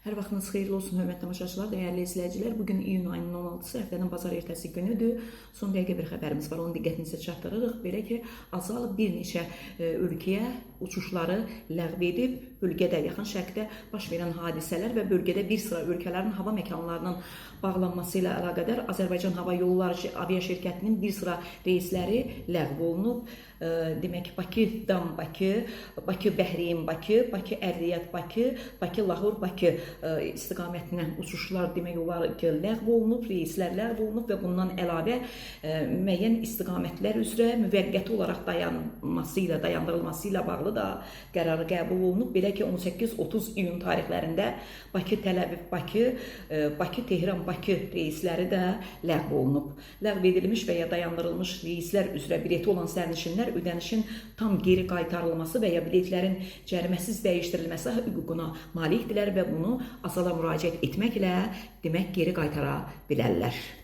Hər vaxtınız xeyirli olsun, hörmətli tamaşaçılar, dəyərli izləyicilər. Bugün iyun ayının 16-sı, həftənin bazar ertəsi günüdür. Son dəqiqə bir xəbərimiz var, onu diqqətinizə çatdırırıq. Belə ki, Azal bir neçə ölkəyə uçuşları ləğv edib, bölgədə, yaxın şərqdə baş verən hadisələr və bölgədə bir sıra ölkələrin hava məkanlarının bağlanması ilə əlaqədar Azərbaycan Hava Yolları aviaşirkətinin bir sıra reysləri ləğv olunub. Demək, Bakıdan Bakı, Bakı-Bəhreyn-Bakı, Bakı-Ər-Riyad-Bakı, Bakı-Lahor-Bakı istiqamətinə uçuşlar demək olar ki, ləğv olunub, reyslər ləğv olunub və bundan əlavə müəyyən istiqamətlər üzrə müvəqqəti olaraq dayandırılması ilə bağlı da qərarı qəbul olunub. Belə ki, 18-30 iyun tarixlərində Bakı-Təl Əviv-Bakı, Bakı-Tehran-Bakı reysləri də ləğv olunub. Ləğv edilmiş və ya dayandırılmış reyslər üzrə bileti olan sərnişinlər ödənişin tam geri qaytarılması və ya biletlərin cəriməsiz dəyişdirilməsi hüququna malikdirlər və bunu Azala müraciət etməklə demək geri qaytara bilərlər.